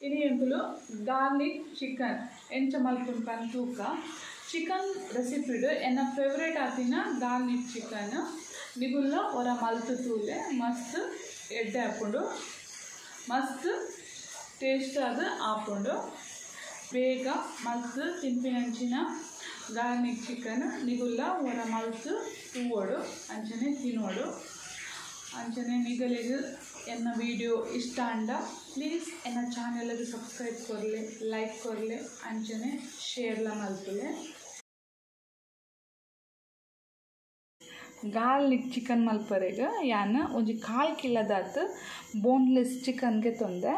इनी ಎಂಕುಲು garlic chicken ಎಂಚ ಮಲ್ಪುನ ಪಂತೂಕ ಚಿಕನ್ ರೆಸಿಪಿಡು ಎನ್ನ ಫೇವರೇಟ್ ಆತಿನ ಗಾರ್ಲಿಕ್ ಚಿಕನ್ ನಿಗುಲ್ಲ ಒರ ಮಲ್ತು ತೂಲೆ ಮಸ್ತ್ ಎಡ್ಡೆ ಹಾಕೊಂಡು ಮಸ್ತ್ ಟೇಸ್ಟ್ ಅದು ಹಾಕೊಂಡು ಬೇಗ ಮಸ್ತ್ ತಿಂಪಿನಂಚಿನ ಗಾರ್ಲಿಕ್ ಚಿಕನ್ ನಿಗುಲ್ಲ ಒರ ಮಲ್ತು ತೂವೋಡು ಅಂಚನೆ ತಿನ್ನೋಡು अंचने निगलेगु एन्न वीडियो इष्ट अंड प्लीज एन्न चैनल गे सब्सक्राइब करले लाइक करले अंचने शेर ला मल्पले गार्लिक चिकन मल्परेग यान ಒಂಜಿ 1/4 ಕಿಲೋದಾತ್ ಬೋನ್ಲೆಸ್ ಚಿಕನ್ ಗೆ ತೊಂದೆ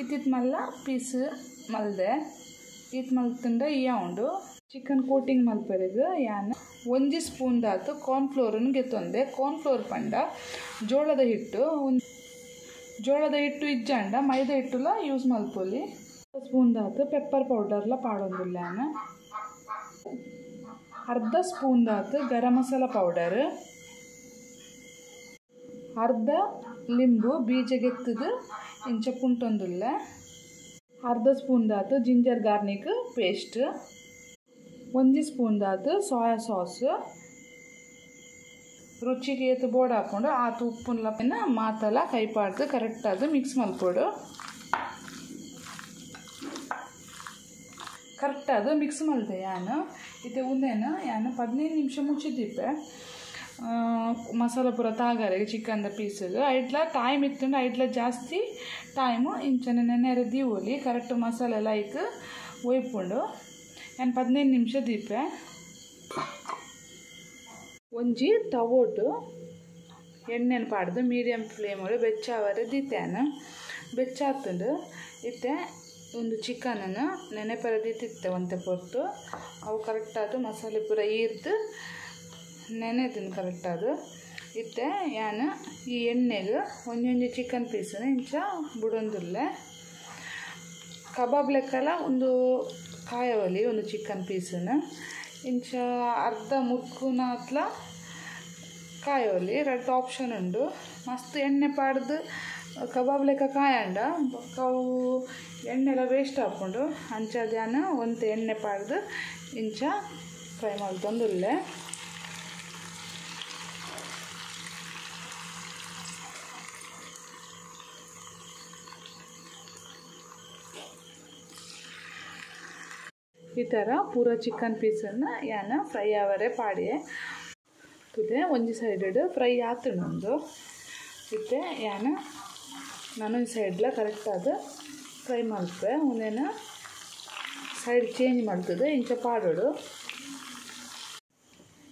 ಇತ್ತಿತ್ ಮಲ್ಲ ಪೀಸ್ ಮಲ್ದೆ ಇತ್ ಮಲ್ತಂಡ ಇಯೌಂಡು ಚಿಕನ್ ಕೋಟಿಂಗ್ ಮಲ್ಪರೆಗ್ ಯಾನ್ 1 ಸ್ಪೂನ್ ದಾತ್ ಕಾರ್ನ್ ಫ್ಲೋರ್ ಗೆ ತೊಂದೆ ಕಾರ್ನ್ ಫ್ಲೋರ್ ಪಂಡ ಜೋಳದ ಹಿಟ್ಟು ಇಜ್ಜಂಡ ಮೈದಾ ಹಿಟ್ಟುಲ ಯೂಸ್ ಮಲ್ಪೊಲಿ ಸ್ಪೂನ್ ದಾತ್ ಪೆಪ್ಪರ್ ಪೌಡರ್ ಲ ಪಾಡೊಂದುಲ್ಲ ಯಾನ್ अर्ध स्पून दात गरम मसाला पौडर अर्ध लिंबू बीज गेत्तुदु इंच पुंटोंदुल्ले अर्ध स्पून दात जिंजर गार्लिक पेस्ट 1 स्पून दात सोया सॉस रुचिगे ಏತು ಬೋರ್ಡ್ ಹಾಕೊಂಡು ಆತು ಉಪ್ಪುನ ಮಾತಲ ಕೈ ಪಾಡ್ದು ಕರೆಕ್ಟ್ ಆಗಿ ಮಿಕ್ಸ್ ಮಾಡ್ಕೊಡು ಕರೆಕ್ಟ್ ಆಗಿ ಮಿಕ್ಸ್ ಮಾಡ್ದೆ ಯಾನು इतने उन्देन यान 15 निमिष मुच्चिदिप्पे मसाला पूरा तागारे चिकन पीस ऐट्ला टाइम इत्तुंड ऐट्ला जास्ती टाइम इंचने नेनेरे दीवोली करेक्ट मसाला लाइक ओय्पुंडु यान 15 निमिष दीपे ಒಂಜಿ ತವೋಟು ಎಣ್ಣೆನ ಪಾಡ್ದು ಮೀಡಿಯಂ ಫ್ಲೇಮ್ ಒಳಗೆ ಬೆಚ್ಚಾವರೆ ದೀತೇನ ಬೆಚ್ಚಾತುಂಡು ಇತ್ತೆ ಒಂದು ಚಿಕನ್ ಅನ್ನು ನೆನೆ ಪರದಿತ್ತಿತ್ತೆ ಒಂತೆ ಪೊರ್ತು ಅವು ಕರೆಕ್ಟ್ ಆದ ಮಸಾಲೆ ಪೂರ ಈರ್ದು ನೆನೆದಿನ ಕರೆಕ್ಟ್ ಆದ ಇತ್ತೆ ಯಾನು ಈ ಎಣ್ಣೆಗೆ ಒಂದೊಂದು ಚಿಕನ್ ಪೀಸನ್ನ ಇಂಚ ಬಿಡೊಂದುಲ್ಲೆ ಕಬಾಬ್ ಲೆಕ್ಕಲ ಒಂದು ಕಾಯವಲಿ ಒಂದು ಚಿಕನ್ ಪೀಸನ್ನ ಇಂಚ ಅರ್ಧ ಮುರ್ಕುನ ಅತ್ಲ ಕಾಯವಲಿ ರೆಡ್ ಆಪ್ಷನ್ ಉಂಡು ಮಸ್ತ್ ಎಣ್ಣೆ ಪಾಡ್ದು ಕಬಾಬ್ ಲೆಕ್ಕ ಕಾಯಂಡ ಅವು ಎಣ್ಣೆಲ್ಲ ವೇಸ್ಟ್ ಹಾಕ್ಕೊಂಡು ಅಂಚದ್ಯಾನ ಒಂದು ಎಣ್ಣೆ ಪಾಡ್ದು ಇಂಚ ಫ್ರೈ ಮಾಡ್ಕೊಂಡುಲ್ಲೆ ಈ ಥರ ಪೂರ ಚಿಕನ್ ಪೀಸನ್ನು ಯಾನ ಫ್ರೈ ಆವರೆ ಪಾಡಿಯೆ ತುದೆ ಒಂಜಿ ಸೈಡ್ ಫ್ರೈ ಆತುಂಡು ಇತ್ತೆ ಯಾನ ನಾನೊಂದು ಸೈಡ್ಲ ಕರೆಕ್ಟ್ ಆದ ಫ್ರೈ ಮಲ್ಪೆ ಒಂದೇನ ಸೈಡ್ ಚೇಂಜ್ ಮಾಡ್ತದೆ ಇಂಚ ಪಾಡೋಡು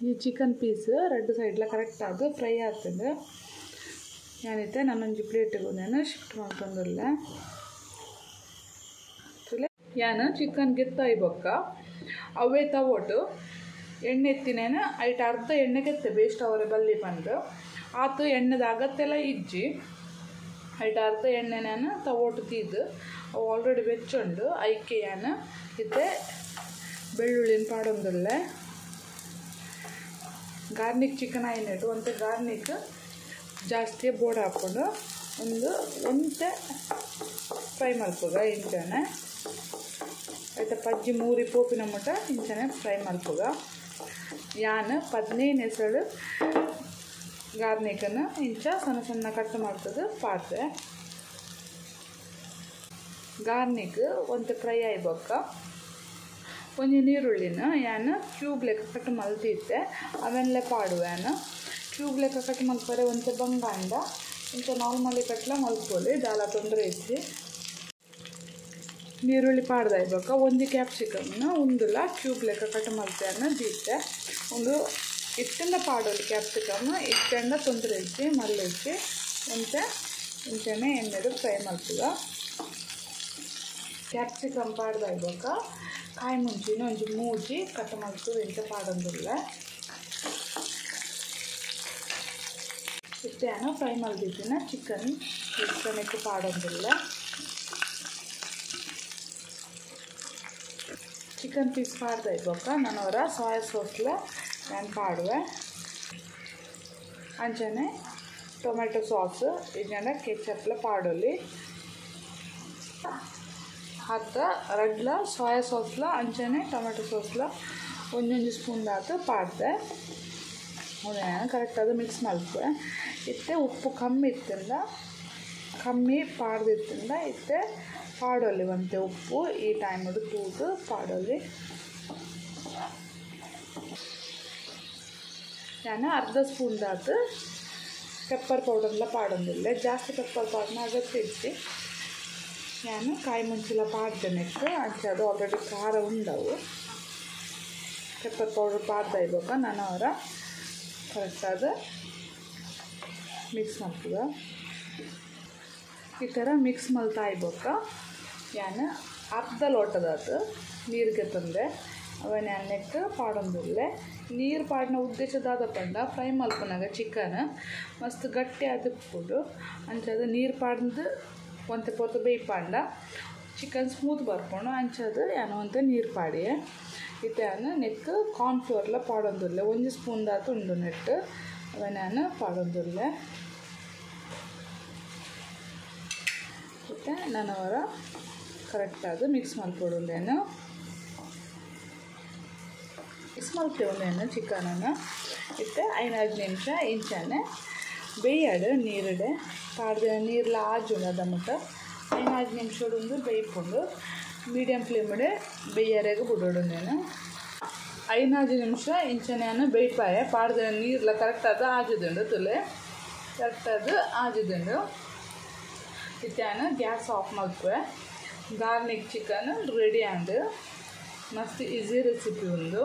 ಈ ಚಿಕನ್ ಪೀಸ್ ರೆಡ್ ಸೈಡ್ಲ ಕರೆಕ್ಟ್ ಆದ ಫ್ರೈ ಆಗ್ತದೆ ಏನಿತ್ತೆ ನಾನೊಂದು ಪ್ಲೇಟಿಗೆ ಒಂದೇನ ಶಿಫ್ಟ್ ಮಾಡ್ಕೊಂಡಲ್ಲ ಯಾನ ಚಿಕನ್ ಗೆತ್ತಾಯಿ ಬೊಕ್ಕ ಅವೇ ತವೋಟು ಎಣ್ಣೆ ಎತ್ತಿನೇನ ಐಟ್ ಅರ್ಧ ಎಣ್ಣೆ ಗೆತ್ತೆ ಬೇಸ್ಟ್ ಅವರೇ ಬಲ್ಲಿ ಬಂದು ಆತು ಎಣ್ಣೆದ ಅಗತ್ತೆಲ್ಲ ಇಜ್ಜಿ ಐಟ್ ಅರ್ಧ ಎಣ್ಣೆನ ತವೋಟು ತೀದು ಅವು ಆಲ್ರೆಡಿ ಬೆಚ್ಚೊಂಡು ಐಕೆ ಯಾನ ಇತ್ತೆ ಬೆಳ್ಳುಳ್ಳಿನ ಪಾಡೊಂದುಲ್ಲೆ ಗಾರ್ಲಿಕ್ ಚಿಕನ್ ಆಯ್ನೆಟ್ಟು ಒಂತೆ ಗಾರ್ಲಿಕ್ ಜಾಸ್ತಿ ಬೋರ್ಡ್ ಹಾಕ್ಕೊಂಡು ಒಂತೆ ಫ್ರೈ ಮಲ್ಪುಗ ಇಂಚನೆ ಆಯ್ತಾ ಪಜ್ಜಿ ಮೂರಿ ಪೋಪಿನ ಮಟ್ಟ ಇಂಚನೆ ಫ್ರೈ ಮಲ್ಪುಗ ಯಾನ್ 15 ಹೆಸಳು ಗಾರ್ಲಿಕನ್ನು ಇಂಚ ಸಣ್ಣ ಸಣ್ಣ ಕಟ್ ಮಾಡ್ತದೆ ಪಾತ್ರೆ ಗಾರ್ಲಿಕ್ ಒಂದು ಫ್ರೈ ಆಯ್ಬೊಕ್ಕ ಒಂದು ನೀರುಳ್ಳಿನ ಯಾನು ಕ್ಯೂಬ್ ಲೆಕ್ಕ ಕಟ್ ಮಲ್ತಿದ್ದೆ ಅವೆಲ್ಲ ಪಾಡುವೆನು ಕ್ಯೂಬ್ ಲೆಕ್ಕ ಕಟ್ ಮಲ್ಪರೆ ಒಂದು ಬಂಗಾಂಡ ಇಂಚ ನಾರ್ಮಲಿ ಕಟ್ಲ ಮಲ್ಪೋಲಿ ದಾಲ ತೊಂದರೆ ಇತ್ತು ನೀರುಳ್ಳಿ ಪಾಡ್ದಾಯ್ಬೊಕ್ಕ ಒಂದು ಕ್ಯಾಪ್ಸಿಕಮ್ನ ಒಂದುಲ ಕ್ಯೂಬ್ ಲೆಕ್ಕ ಕಟ್ ಮಲ್ಪೆಯನ್ನು ದೀತೆ ಒಂದು ಇಟ್ಟಂಡ ಪಾಡೋಲಿ ಕ್ಯಾಪ್ಸಿಕಮ್ ಇಟ್ಟಂಡ ತೊಂದರೆ ಇಚ್ಚಿ ಮಲ್ಲಿಚ್ಚಿ ಒಂತೆ ಇಂಚನೆ ಎಣ್ಣೆದು ಫ್ರೈ ಮಲ್ಪುಗ ಕ್ಯಾಪ್ಸಿಕಮ್ ಪಾಡ್ದಾಯ್ಬೊಕ್ಕ ಕಾಯಿ ಮುಂಚಿನ ಒಂಜಿ ಮೂಜಿ ಕಟ್ ಮಲ್ತು ಇಂಚ ಪಾಡೊಂದುಲ್ಲ ಇತ್ತೇನು ಫ್ರೈ ಮಲ್ದಿದ್ದಿನ ಚಿಕನ್ ಇಟ್ಟು ಪಾಡೊಂದುಲ್ಲ ಚಿಕನ್ ಪೀಸ್ ಪಾಡ್ದಾಯ್ಬೊಕ್ಕ ನಾನವರ ಸೋಯಾ ಸಾಸ್ಲ ನಾನು ಪಾಡುವೆ ಅಂಚನೆ ಟೊಮೆಟೊ ಸಾಸ್ ಇದನ್ನ ಕೆಚಪ್ಲ ಪಾಡೋಲಿ ಅರ್ಧ ರಡ್ಲ ಸೋಯಾ ಸಾಸ್ಲ ಅಂಚನೆ ಟೊಮೆಟೊ ಸಾಸ್ಲ ಒಂದೊಂದು ಸ್ಪೂನ್ ದಾತು ಪಾಡ್ದೆ ಅವನ್ನ ಕರೆಕ್ಟಾಗಿ ಮಿಕ್ಸ್ ಮಲ್ಪೆ ಇತ್ತೆ ಉಪ್ಪು ಕಮ್ಮಿ ಇತ್ತಿಂದ ಕಮ್ಮಿ ಪಾಡ್ದಿತ್ತಿಂದ ಇತ್ತೆ ಪಾಡೋಲಿ ಒಂತೆ ಉಪ್ಪು ಈ ಟೈಮಡು ತೂದು ಪಾಡೋಲಿ ನಾನು ಅರ್ಧ ಸ್ಪೂನ್ ದಾತು ಪೆಪ್ಪರ್ ಪೌಡರ್ಲ ಪಾಡೊಂದಿಲ್ಲ ಜಾಸ್ತಿ ಪೆಪ್ಪರ್ ಪೌಡರ್ನ ಅಗತ್ಯ ಇಟ್ಟು ನಾನು ಕಾಯಿ ಮುಂಚೆಲ್ಲ ಪಾಡ್ದೇನೆಟ್ಟು ಅಂಚೆ ಅದು ಆಲ್ರೆಡಿ ಖಾರ ಉಂಡವು ಪೆಪ್ಪರ್ ಪೌಡರ್ ಪಾಡ್ದ ಇವಾಗ ನಾನು ಅವರ ಕರೆಕ್ಟಾದ ಮಿಕ್ಸ್ ಮಾಡ್ತದ ಈ ಥರ ಮಿಕ್ಸ್ ಮಲ್ತಾ ಇವಾಗ ನಾನು ಅರ್ಧ ಲೋಟದಾತು ನೀರಿಗೆ ತಂದೆ ಅವನ್ನ ನೆಟ್ಟು ಪಾಡೊಂದಿಲ್ಲ ನೀರು ಪಾಡಿನ ಉದ್ದೇಶದಾದ ಪಂಡ ಫ್ರೈ ಮಲ್ಪನಾಗ ಚಿಕನ್ ಮಸ್ತ್ ಗಟ್ಟಿ ಆದಿಪ್ಪಿಟ್ಟು ಅಂಚದು ನೀರು ಪಾಡ್ದು ಒಂತೆ ಪೊತ್ತು ಬೇಯ್ಪಾಂಡ ಚಿಕನ್ ಸ್ಮೂತ್ ಬರ್ಕೊಂಡು ಅಂಚದು ಏನೋ ಅಂತ ನೀರು ಪಾಡಿ ಇತ್ತೆ ನೆಕ್ ಕಾರ್ನ್ಫ್ಲೋರ್ಲ ಪಾಡೊಂದಿಲ್ಲ ಒಂದು ಸ್ಪೂನ್ ದಾತು ಉಂಡು ನೆಟ್ಟು ಅವನ್ನ ಪಾಡೊಂದಿಲ್ಲ ಇತ್ತೆ ನಾನು ಅವರ ಕರೆಕ್ಟಾಗಿ ಮಿಕ್ಸ್ ಮಾಡ್ಕೊಡೋದೇನು ಮಿಕ್ಸ್ ಮಾಡ್ತೇವನೇನು ಚಿಕನನ್ನು ಇತ್ತೆ 5 ನಿಮಿಷ ಇಂಚನೆ ಬೇಯ್ಯಾಡು ನೀರಿಡೆ ಪಾಡ್ದೆ ನೀರ್ಲ ಆಜುಂಡು ಮುಟ್ಟ 5 ನಿಮಿಷದೊಂದು ಬೇಯ್ಕೊಂಡು ಮೀಡಿಯಮ್ ಫ್ಲೇಮಡೆ ಬೇಯರೆಗೆ ಬಿಡೋಡು నేను 5 ನಿಮಿಷ ಇಂಚನೆ ಬೇಯ್ಪಾಯ ಪಾಡ್ದೆ ನೀರ್ಲ ಕರೆಕ್ಟಾದ ಆಜುದುಂಡು ತುಲೆ ಕರೆಕ್ಟಾದ ಆಜುದುಂಡು ಇತ್ತಾನ ಗ್ಯಾಸ್ ಆಫ್ ಮಲ್ಪೆ ಗಾರ್ಲಿಕ್ ಚಿಕನ್ ರೆಡಿ ಆಂಡ್ ಮಸ್ತ್ ಈಸಿ ರೆಸಿಪಿ ಒಂದು